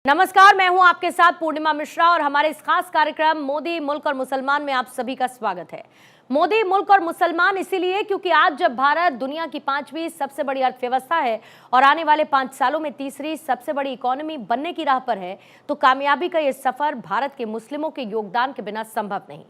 नमस्कार, मैं हूं आपके साथ पूर्णिमा मिश्रा और हमारे इस खास कार्यक्रम मोदी मुल्क और मुसलमान में आप सभी का स्वागत है। मोदी मुल्क और मुसलमान इसीलिए क्योंकि आज जब भारत दुनिया की 5वीं सबसे बड़ी अर्थव्यवस्था है और आने वाले 5 सालों में तीसरी सबसे बड़ी इकोनॉमी बनने की राह पर है, तो कामयाबी का ये सफर भारत के मुस्लिमों के योगदान के बिना संभव नहीं।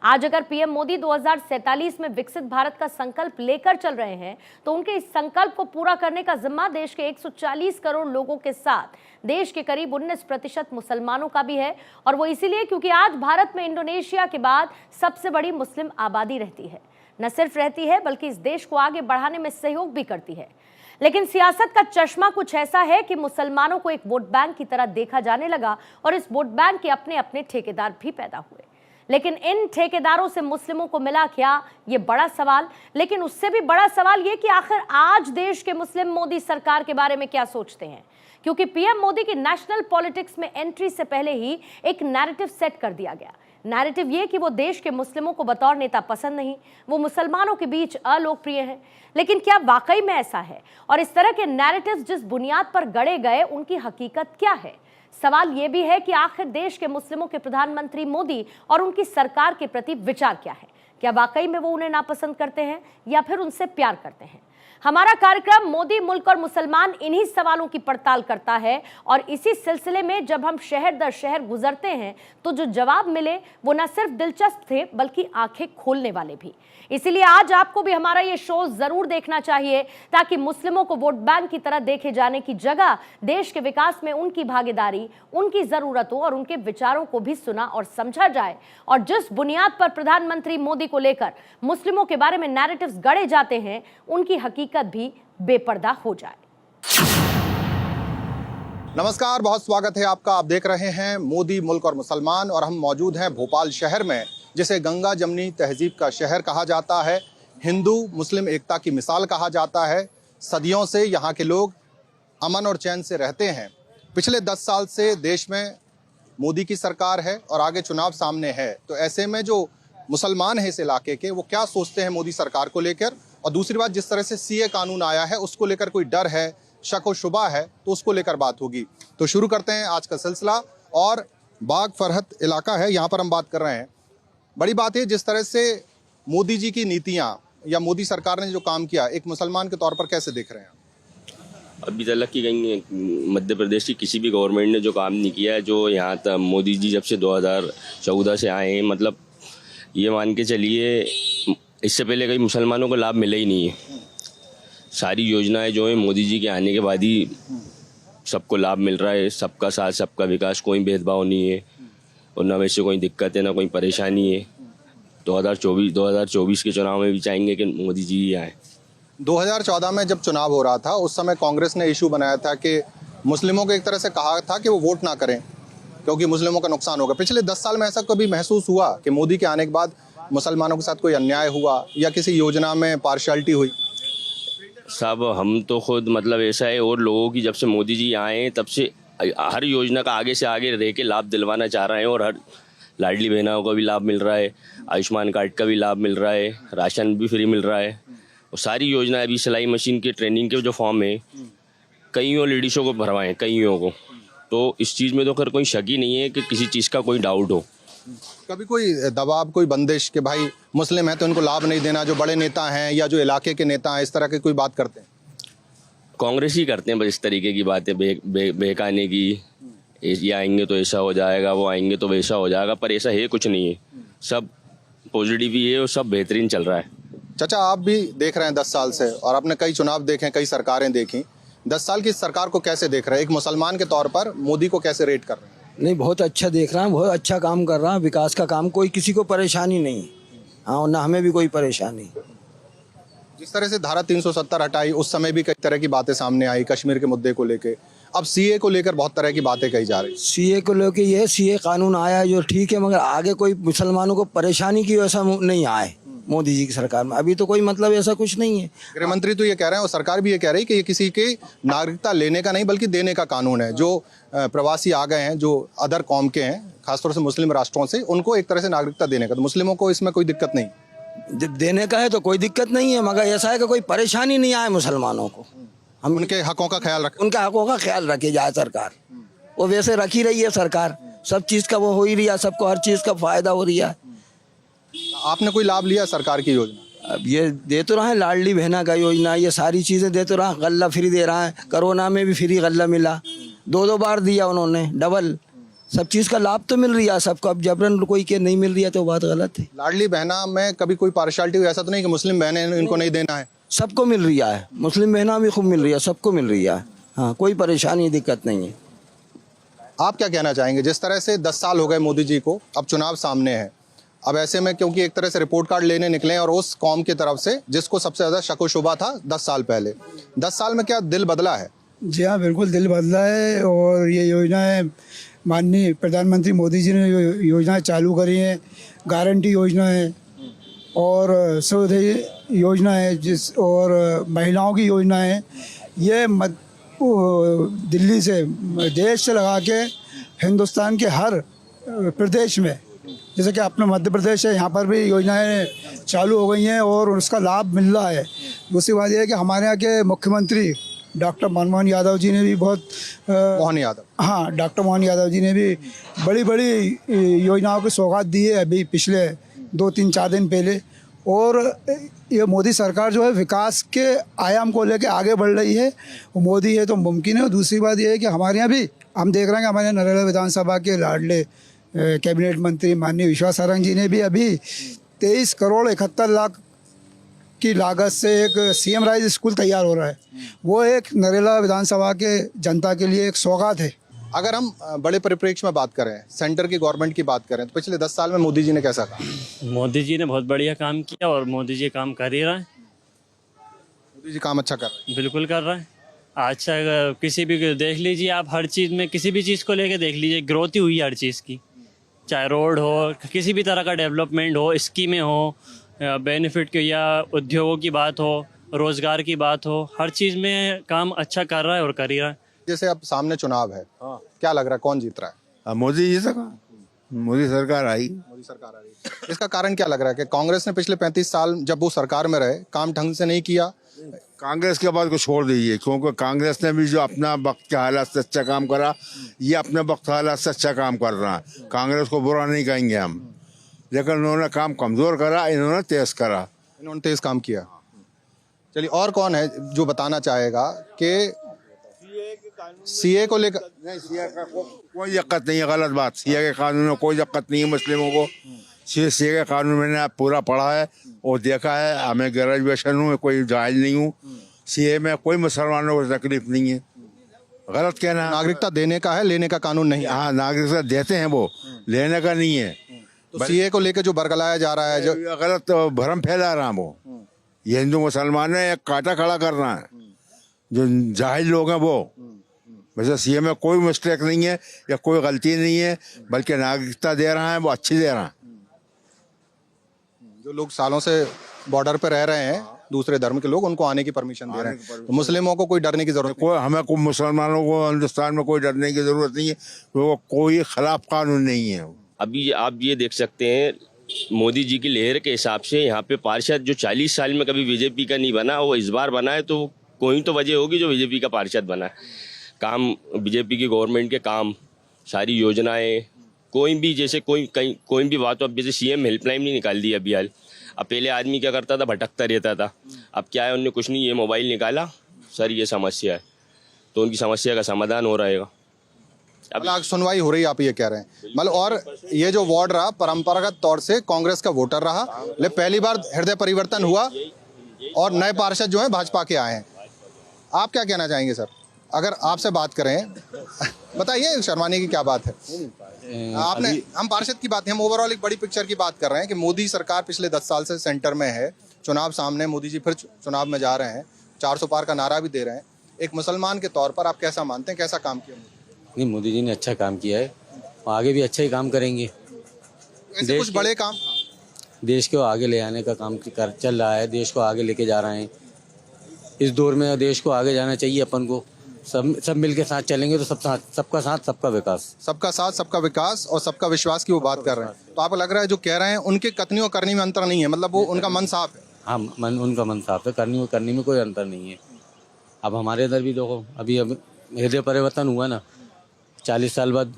आज अगर पीएम मोदी 2047 में विकसित भारत का संकल्प लेकर चल रहे हैं, तो उनके इस संकल्प को पूरा करने का जिम्मा देश के 140 करोड़ लोगों के साथ देश के करीब 19% मुसलमानों का भी है। और वो इसीलिए क्योंकि आज भारत में इंडोनेशिया के बाद सबसे बड़ी मुस्लिम आबादी रहती है। न सिर्फ रहती है बल्कि इस देश को आगे बढ़ाने में सहयोग भी करती है। लेकिन सियासत का चश्मा कुछ ऐसा है कि मुसलमानों को एक वोट बैंक की तरह देखा जाने लगा और इस वोट बैंक के अपने अपने ठेकेदार भी पैदा हुए। लेकिन इन ठेकेदारों से मुस्लिमों को मिला क्या, ये बड़ा सवाल। लेकिन उससे भी बड़ा सवाल ये कि आखिर आज देश के मुस्लिम मोदी सरकार के बारे में क्या सोचते हैं, क्योंकि पीएम मोदी की नेशनल पॉलिटिक्स में एंट्री से पहले ही एक नैरेटिव सेट कर दिया गया। नैरेटिव ये कि वो देश के मुस्लिमों को बतौर नेता पसंद नहीं, वो मुसलमानों के बीच अलोकप्रिय हैं। लेकिन क्या वाकई में ऐसा है? और इस तरह के नैरेटिव्स जिस बुनियाद पर गढ़े गए, उनकी हकीकत क्या है? सवाल यह भी है कि आखिर देश के मुस्लिमों के प्रधानमंत्री मोदी और उनकी सरकार के प्रति विचार क्या है? क्या वाकई में वो उन्हें नापसंद करते हैं या फिर उनसे प्यार करते हैं? हमारा कार्यक्रम मोदी मुल्क और मुसलमान इन्हीं सवालों की पड़ताल करता है। और इसी सिलसिले में जब हम शहर दर शहर गुजरते हैं, तो जो जवाब मिले वो न सिर्फ दिलचस्प थे बल्कि आंखें खोलने वाले भी। इसीलिए आज आपको भी हमारा ये शो जरूर देखना चाहिए, ताकि मुस्लिमों को वोट बैंक की तरह देखे जाने की जगह देश के विकास में उनकी भागीदारी, उनकी जरूरतों और उनके विचारों को भी सुना और समझा जाए। और जिस बुनियाद पर प्रधानमंत्री मोदी को लेकर मुस्लिमों के बारे में नैरेटिव्स गढ़े जाते हैं, उनकी हकीकत भी बेपर्दा हो जाए। नमस्कार, बहुत स्वागत है आपका। आप देख रहे हैं मोदी मुल्क और मुसलमान और हम मौजूद हैं भोपाल शहर में, जिसे गंगा जमनी तहजीब का शहर कहा जाता है, हिंदू मुस्लिम एकता की मिसाल कहा जाता है। सदियों से यहाँ के लोग अमन और चैन से रहते हैं। पिछले 10 साल से देश में मोदी की सरकार है और आगे चुनाव सामने है, तो ऐसे में जो मुसलमान हैं इस इलाके के, वो क्या सोचते हैं मोदी सरकार को लेकर। और दूसरी बात, जिस तरह से सीए कानून आया है उसको लेकर कोई डर है, शक और शुबा है, तो उसको लेकर बात होगी। तो शुरू करते हैं आज का सिलसिला। और बाग फरहत इलाका है, यहाँ पर हम बात कर रहे हैं। बड़ी बात है जिस तरह से मोदी जी की नीतियाँ या मोदी सरकार ने जो काम किया, एक मुसलमान के तौर पर कैसे देख रहे हैं? अभी तक की कहीं मध्य प्रदेश की किसी भी गवर्नमेंट ने जो काम नहीं किया है, जो यहाँ तक मोदी जी जब से 2014 से आए हैं, मतलब ये मान के चलिए इससे पहले कई मुसलमानों को लाभ मिला ही नहीं है। सारी योजनाएं जो है मोदी जी के आने के बाद ही सबको लाभ मिल रहा है। सबका साथ सबका विकास, कोई भेदभाव नहीं है और ना वैसे कोई दिक्कत है ना कोई परेशानी है। 2024 के चुनाव में भी चाहेंगे कि मोदी जी ही आए। 2014 में जब चुनाव हो रहा था, उस समय कांग्रेस ने इशू बनाया था कि मुस्लिमों को एक तरह से कहा था कि वो वोट ना करें क्योंकि मुस्लिमों का नुकसान होगा। पिछले 10 साल में ऐसा कभी महसूस हुआ कि मोदी के आने के बाद मुसलमानों के साथ कोई अन्याय हुआ या किसी योजना में पार्शियलिटी हुई? साहब, हम तो खुद मतलब ऐसा है, और लोगों की जब से मोदी जी आए हैं तब से हर योजना का आगे से आगे रह के लाभ दिलवाना चाह रहे हैं। और हर लाडली बहनों का भी लाभ मिल रहा है, आयुष्मान कार्ड का भी लाभ मिल रहा है, राशन भी फ्री मिल रहा है। और सारी योजनाएं, अभी सिलाई मशीन के ट्रेनिंग के जो फॉर्म है कईयों लेडीज़ों को भरवाएं, कईयों को। तो इस चीज़ में तो खैर कोई शक ही नहीं है कि किसी चीज़ का कोई डाउट हो। कभी कोई दबाव, कोई बंदिश कि भाई मुस्लिम है तो इनको लाभ नहीं देना, जो बड़े नेता हैं या जो इलाके के नेता हैं इस तरह की कोई बात करते हैं? कांग्रेस ही करते हैं बस इस तरीके की बातें बहकाने की। ये आएंगे तो ऐसा हो जाएगा, वो आएंगे तो वैसा हो जाएगा, पर ऐसा है कुछ नहीं है। सब पॉजिटिव ही है और सब बेहतरीन चल रहा है। चाचा, आप भी देख रहे हैं 10 साल से और आपने कई चुनाव देखे, कई सरकारें देखी। 10 साल की सरकार को कैसे देख रहे हैं? एक मुसलमान के तौर पर मोदी को कैसे रेट कर रहे हैं? नहीं, बहुत अच्छा देख रहा हूँ, बहुत अच्छा काम कर रहा है, विकास का काम। कोई किसी को परेशानी नहीं, हाँ, ना हमें भी कोई परेशानी। जिस तरह से धारा 370 हटाई, उस समय भी कई तरह की बातें सामने आई कश्मीर के मुद्दे को लेके। अब सीए को लेकर बहुत तरह की बातें कही जा रही। सीए को लेकर ये सीए कानून आया है जो ठीक है, मगर आगे कोई मुसलमानों को परेशानी की वैसा नहीं आए मोदी जी की सरकार में। अभी तो कोई मतलब ऐसा कुछ नहीं है। गृह मंत्री तो ये कह रहे हैं और सरकार भी ये कह रही है कि ये किसी की नागरिकता लेने का नहीं बल्कि देने का कानून है। जो प्रवासी आ गए हैं, जो अदर कौम के हैं, खासतौर से मुस्लिम राष्ट्रों से, उनको एक तरह से नागरिकता देने का। तो मुस्लिमों को इसमें कोई दिक्कत नहीं। जब देने का है तो कोई दिक्कत नहीं है, मगर ऐसा है कि कोई परेशानी नहीं आए मुसलमानों को। हम उनके हकों का ख्याल रखें, उनके हकों का ख्याल रखी जाए सरकार। वो वैसे रख ही रही है सरकार, सब चीज़ का वो हो ही रही है, सबको हर चीज़ का फायदा हो रही है। आपने कोई लाभ लिया सरकार की योजना? अब ये दे तो रहा है लाडली बहना का योजना, ये सारी चीज़ें दे तो रहा, गल्ला फ्री दे रहा है, कोरोना में भी फ्री गल्ला मिला, 2 बार दिया उन्होंने डबल, सब चीज़ का लाभ तो मिल रही है सबको। अब जबरन कोई के नहीं मिल रही है तो बात गलत है। लाडली बहना में कभी कोई पार्शियलिटी हुई, ऐसा तो नहीं कि मुस्लिम बहनें इनको नहीं देना है? सबको मिल रही है, मुस्लिम बहना भी खूब मिल रही है, सबको मिल रही है। हाँ, कोई परेशानी दिक्कत नहीं है। आप क्या कहना चाहेंगे? जिस तरह से 10 साल हो गए मोदी जी को, अब चुनाव सामने है, अब ऐसे में क्योंकि एक तरह से रिपोर्ट कार्ड लेने निकले और उस कौम की तरफ से जिसको सबसे ज़्यादा शक व शुबा था 10 साल पहले, 10 साल में क्या दिल बदला है? जी हाँ, बिल्कुल दिल बदला है। और ये योजनाएं माननीय प्रधानमंत्री मोदी जी ने योजनाएं चालू करी हैं, गारंटी योजना है और सर्वोदय योजना है, और महिलाओं की योजना है। ये दिल्ली से देश से लगा के हिंदुस्तान के हर प्रदेश में, जैसे कि अपना मध्य प्रदेश है, यहाँ पर भी योजनाएं चालू हो गई हैं और उसका लाभ मिल रहा है। दूसरी बात यह है कि हमारे यहाँ के मुख्यमंत्री डॉक्टर मनमोहन यादव जी ने भी डॉक्टर मोहन यादव जी ने भी बड़ी बड़ी योजनाओं की सौगात दी है अभी पिछले 2-3-4 दिन पहले। और ये मोदी सरकार जो है विकास के आयाम को लेकर आगे बढ़ रही है, वो मोदी है तो मुमकिन है। और दूसरी बात ये है कि हमारे यहाँ भी हम देख रहे हैं कि हमारे यहाँ नरेला विधानसभा के लाडले कैबिनेट मंत्री माननीय विश्वास सारंग जी ने भी अभी 23 करोड़ 71 लाख की लागत से एक सीएम राइज स्कूल तैयार हो रहा है। वो एक नरेला विधानसभा के जनता के लिए एक सौगात है। अगर हम बड़े परिप्रेक्ष्य में बात करें, सेंटर की गवर्नमेंट की बात करें, तो पिछले 10 साल में मोदी जी ने कैसा कहा? मोदी जी ने बहुत बढ़िया काम किया और मोदी जी काम कर ही रहा है। मोदी जी काम अच्छा कर रहे हैं। बिल्कुल कर रहा है। अच्छा, किसी भी देख लीजिए आप, हर चीज़ में किसी भी चीज़ को लेके देख लीजिए, ग्रोथ ही हुई है हर चीज़ की, चाहे रोड हो, किसी भी तरह का डेवलपमेंट हो, स्कीमें हो, बेनिफिट की या उद्योगों की बात हो, रोज़गार की बात हो, हर चीज़ में काम अच्छा कर रहा है और कर ही रहा है। जैसे अब सामने चुनाव है, क्या लग रहा है कौन जीत रहा है? मोदी जी सका, मोदी सरकार आई। मोदी सरकार आ रही है। इसका कारण क्या लग रहा है कि कांग्रेस ने पिछले 35 साल जब वो सरकार में रहे काम ढंग से नहीं किया? कांग्रेस के बाद को छोड़ दीजिए, क्योंकि कांग्रेस ने भी जो अपना वक्त के हालात से अच्छा काम करा, ये अपने वक्त हालात से अच्छा काम कर रहा है। कांग्रेस को बुरा नहीं कहेंगे हम, लेकिन उन्होंने काम कमज़ोर करा, इन्होंने तेज़ करा। इन्होंने तेज काम किया। चलिए, और कौन है जो बताना चाहेगा कि सीए को लेकर? नहीं, सीए का कोई दिक्कत नहीं है, गलत बात। सीए के कानून में कोई दिक्कत नहीं है मुस्लिमों को। सीए के कानून मैंने पूरा पढ़ा है और देखा है, हमें ग्रेजुएशन हूँ, कोई जाहिल नहीं हूँ। सीए में कोई मुसलमानों को तकलीफ नहीं है। गलत कहना। नागरिकता देने का है, लेने का कानून नहीं है। हाँ, नागरिकता देते हैं, वो लेने का नहीं है। तो सीए को लेकर जो बरगलाया जा रहा है, जो गलत भ्रम फैला रहा है, वो ये हिंदू मुसलमान है, एक कांटा खड़ा कर रहा है। जो जाहिल लोग हैं वो, वैसे सीए में कोई मिस्टेक नहीं है या कोई गलती नहीं है, बल्कि नागरिकता दे रहा है, वो अच्छी दे रहा है। जो लोग सालों से बॉर्डर पे रह रहे हैं, दूसरे धर्म के लोग, उनको आने की परमिशन दे रहे हैं। तो मुस्लिमों को कोई डरने की जरूरत कोई, हमें को मुसलमानों को हिंदुस्तान में कोई डरने की जरूरत नहीं है, वो कोई खिलाफ कानून नहीं है। अभी आप ये देख सकते हैं, मोदी जी की लहर के हिसाब से यहाँ पे पार्षद जो 40 साल में कभी बीजेपी का नहीं बना, वो इस बार बना है। तो कोई तो वजह होगी जो बीजेपी का पार्षद बना है। काम बीजेपी की गवर्नमेंट के काम, सारी योजनाएं, कोई भी जैसे कोई भी बात हो, अब जैसे सीएम हेल्पलाइन नहीं निकाल दी अभी हाल। अब पहले आदमी क्या करता था, भटकता रहता था। अब क्या है, उन्होंने कुछ नहीं, ये मोबाइल निकाला, सर ये समस्या है, तो उनकी समस्या का समाधान हो रहेगा। अब सुनवाई हो रही है, आप ये कह रहे हैं मतलब। और ये जो वार्ड रहा परंपरागत तौर से कांग्रेस का वोटर रहा, लेकिन पहली बार हृदय परिवर्तन हुआ और नए पार्षद जो हैं भाजपा के आए हैं। आप क्या कहना चाहेंगे सर, अगर आपसे बात करें? बताइए, शर्माने की क्या बात है? आपने, हम पार्षद की बात, हम ओवरऑल एक बड़ी पिक्चर की बात कर रहे हैं कि मोदी सरकार पिछले 10 साल से सेंटर में है, चुनाव सामने, मोदी जी फिर चुनाव में जा रहे हैं, 400 पार का नारा भी दे रहे हैं। एक मुसलमान के तौर पर आप कैसा मानते हैं, कैसा काम किया? नहीं, मोदी जी ने अच्छा काम किया है, आगे भी अच्छा ही काम करेंगे। ऐसे कुछ बड़े काम देश को आगे ले आने का काम चल रहा है, देश को आगे लेके जा रहे हैं। इस दौर में देश को आगे जाना चाहिए अपन को, सब मिल के साथ चलेंगे तो सबका साथ सबका विकास। सबका साथ सबका विकास और सबका विश्वास की वो बात कर रहे हैं। तो आपको लग रहा है जो कह रहे हैं उनके कथनी और करनी में अंतर नहीं है, मतलब वो उनका मन साफ है? हाँ, उनका मन साफ है, करनी में कोई अंतर नहीं है। अब हमारे इधर भी देखो, अभी हृदय परिवर्तन हुआ ना, 40 साल बाद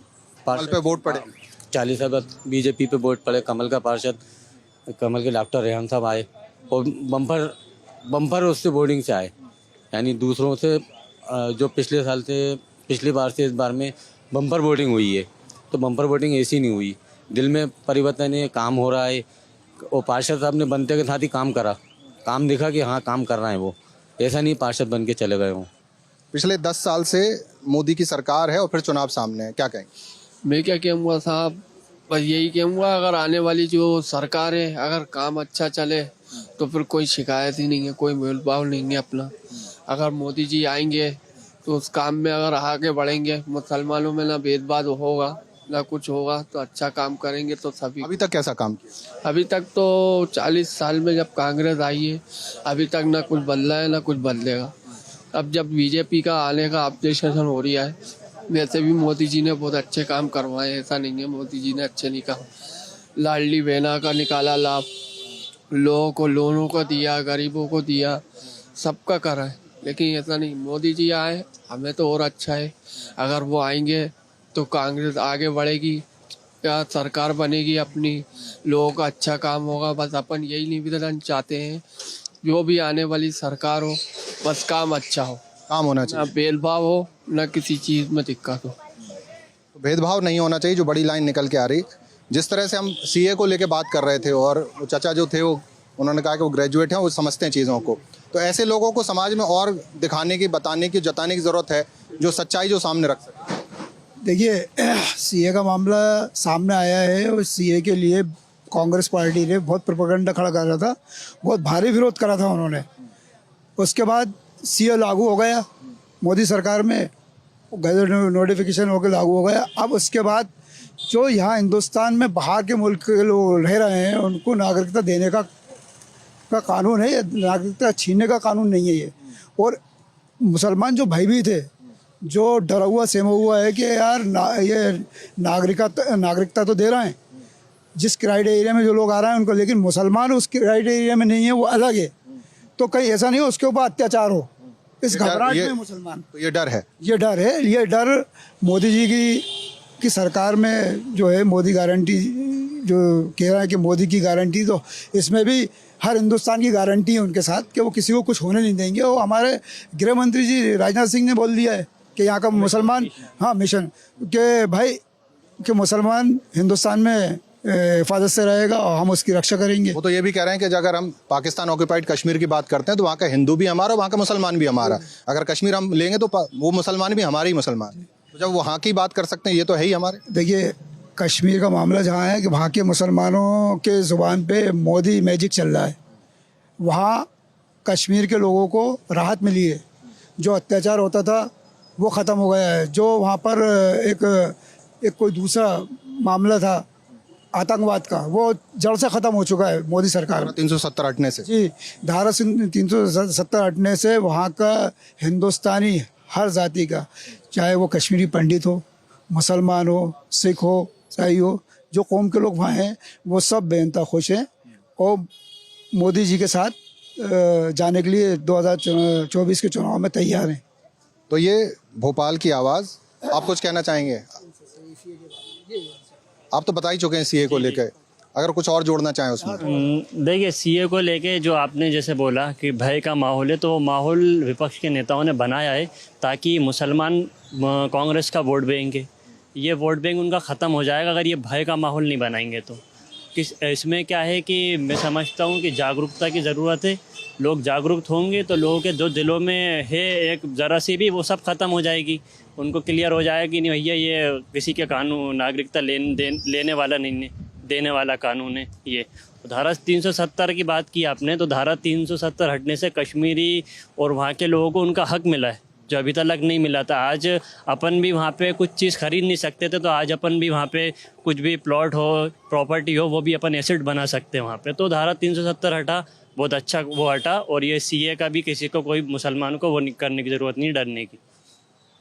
कमल पे वोट पड़े। 40 साल बाद बीजेपी पे वोट पड़े, कमल का पार्षद, कमल के डॉक्टर रेहान साहब आए और बम्पर उससे बोर्डिंग से आए, यानी दूसरों से जो पिछली बार से इस बार में बम्पर वोटिंग हुई है, तो बम्पर वोटिंग ऐसी नहीं हुई, दिल में परिवर्तन है, काम हो रहा है। और पार्षद साहब ने बनते के साथ ही काम करा, काम दिखा कि हाँ काम कर रहा है वो, ऐसा नहीं पार्षद बन के चले गए हों। पिछले 10 साल से मोदी की सरकार है और फिर चुनाव सामने है, क्या कहेंगे? मैं क्या कहूँगा साहब, बस यही कहूँगा, अगर आने वाली जो सरकार है अगर काम अच्छा चले तो फिर कोई शिकायत ही नहीं है, कोई भेदभाव नहीं है अपना। अगर मोदी जी आएंगे तो उस काम में अगर आगे बढ़ेंगे, मुसलमानों में ना भेदभाव होगा ना कुछ होगा, तो अच्छा काम करेंगे तो सभी। अभी तक कैसा काम किया? अभी तक तो 40 साल में जब कांग्रेस आई है अभी तक ना कुछ बदला है ना कुछ बदलेगा। अब जब बीजेपी का आने का ऑब्जेक्शन हो रहा है, वैसे भी मोदी जी ने बहुत अच्छे काम करवाए, ऐसा नहीं है मोदी जी ने अच्छे नहीं कहा। लाडली बहना का निकाला लाभ, लोगों को लोनों को दिया, गरीबों को दिया, सबका करा है, लेकिन ऐसा नहीं। मोदी जी आए हमें तो और अच्छा है, अगर वो आएंगे तो कांग्रेस आगे बढ़ेगी, क्या सरकार बनेगी अपनी, लोगों का अच्छा काम होगा। बस अपन यही निवेदन चाहते हैं, जो भी आने वाली सरकार हो बस काम अच्छा हो, काम होना ना चाहिए, भेदभाव हो ना किसी चीज़ में दिक्कत हो। तो भेदभाव नहीं होना चाहिए। जो बड़ी लाइन निकल के आ रही, जिस तरह से हम सीए को लेके बात कर रहे थे और वो चाचा जो थे वो उन्होंने कहा कि वो ग्रेजुएट हैं, वो समझते हैं चीज़ों को, तो ऐसे लोगों को समाज में और दिखाने की, बताने की, जताने की ज़रूरत है, जो सच्चाई जो सामने रख सके। देखिए सीए का मामला सामने आया है और सीए के लिए कांग्रेस पार्टी ने बहुत प्रोपेगेंडा खड़ा कर रहा था, बहुत भारी विरोध करा था उन्होंने। उसके बाद सीए लागू हो गया मोदी सरकार में, गजट नोटिफिकेशन होकर लागू हो गया। अब उसके बाद जो यहाँ हिंदुस्तान में बाहर के मुल्क के लोग रह रहे हैं उनको नागरिकता देने का कानून है, नागरिकता छीनने का कानून नहीं है ये। और मुसलमान जो भयभीत है, जो डरा हुआ सहमा हुआ है कि यार ये नागरिकता तो दे रहे हैं जिस क्राइटेरिया में जो लोग आ रहे हैं उनको, लेकिन मुसलमान उस क्राइटेरिया में नहीं है, वो अलग है, तो कहीं ऐसा नहीं हो उसके ऊपर अत्याचार हो, इस घबराहट में मुसलमान। तो ये डर है, ये डर मोदी जी की सरकार में जो है, मोदी गारंटी जो कह रहा है कि मोदी की गारंटी, तो इसमें भी हर हिंदुस्तान की गारंटी है उनके साथ कि वो किसी को कुछ होने नहीं देंगे। वो हमारे गृह मंत्री जी राजनाथ सिंह ने बोल दिया है कि यहाँ का मुसलमान, हाँ मिशन, कि भाई कि मुसलमान हिंदुस्तान में हिफाजत से रहेगा और हम उसकी रक्षा करेंगे। वो तो ये भी कह रहे हैं कि अगर हम पाकिस्तान ऑक्यूपाइड कश्मीर की बात करते हैं तो वहाँ का हिंदू भी हमारा, वहाँ का मुसलमान भी हमारा। अगर कश्मीर हम लेंगे तो वो मुसलमान भी हमारे ही मुसलमान। तो जब वहाँ की बात कर सकते हैं, ये तो है ही हमारे। देखिए कश्मीर का मामला जहाँ है कि वहाँ के मुसलमानों के ज़ुबान पे मोदी मैजिक चल रहा है, वहाँ कश्मीर के लोगों को राहत मिली है, जो अत्याचार होता था वो ख़त्म हो गया है। जो वहाँ पर एक कोई दूसरा मामला था आतंकवाद का, वो जड़ से ख़त्म हो चुका है मोदी सरकार में। 370 हटने से, जी, धारा 370 हटने से वहाँ का हिंदुस्तानी हर जाति का, चाहे वो कश्मीरी पंडित हो, मुसलमान हो, सिख हो, ईसाई हो, जो कौम के लोग वहाँ हैं वो सब बेनता खुश हैं और मोदी जी के साथ जाने के लिए 2024 के चुनाव में तैयार हैं। तो ये भोपाल की आवाज़, आप कुछ कहना चाहेंगे? आप तो बता ही चुके हैं सीए को लेकर, अगर कुछ और जोड़ना चाहें उसमें। देखिए सीए को लेके जो आपने जैसे बोला कि भय का माहौल है, तो वो माहौल विपक्ष के नेताओं ने बनाया है ताकि मुसलमान कांग्रेस का वोट बैंक है, ये वोट बैंक उनका ख़त्म हो जाएगा अगर ये भय का माहौल नहीं बनाएंगे तो। इसमें क्या है कि मैं समझता हूँ कि जागरूकता की ज़रूरत है। लोग जागरूक होंगे तो लोगों के जो दिलों में है एक ज़रा सी भी, वो सब ख़त्म हो जाएगी। उनको क्लियर हो जाएगा कि नहीं भैया ये किसी के कानून नागरिकता लेने वाला नहीं है, देने वाला कानून है ये। तो धारा 370 की बात की आपने, तो धारा 370 हटने से कश्मीरी और वहाँ के लोगों को उनका हक मिला है जो अभी तक नहीं मिला था। आज अपन भी वहाँ पे कुछ चीज़ खरीद नहीं सकते थे, तो आज अपन भी वहाँ पे कुछ भी प्लॉट हो, प्रॉपर्टी हो, वो भी अपन एसेट बना सकते हैं वहाँ पे। तो धारा 370 हटा, बहुत अच्छा वो हटा। और ये सीए का भी किसी को, कोई मुसलमान को वो करने की ज़रूरत नहीं, डरने की।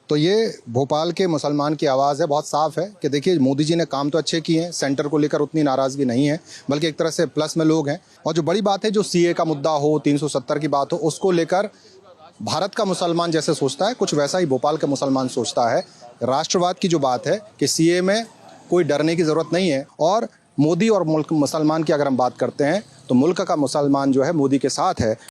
तो ये भोपाल के मुसलमान की आवाज़ है, बहुत साफ है कि देखिए मोदी जी ने काम तो अच्छे किए हैं, सेंटर को लेकर उतनी नाराज़गी नहीं है, बल्कि एक तरह से प्लस में लोग हैं। और जो बड़ी बात है, जो सीए का मुद्दा हो, 370 की बात हो, उसको लेकर भारत का मुसलमान जैसे सोचता है, कुछ वैसा ही भोपाल का मुसलमान सोचता है। राष्ट्रवाद की जो बात है कि सीए में कोई डरने की ज़रूरत नहीं है। और मोदी और मुल्क मुसलमान की अगर हम बात करते हैं तो मुल्क का मुसलमान जो है मोदी के साथ है।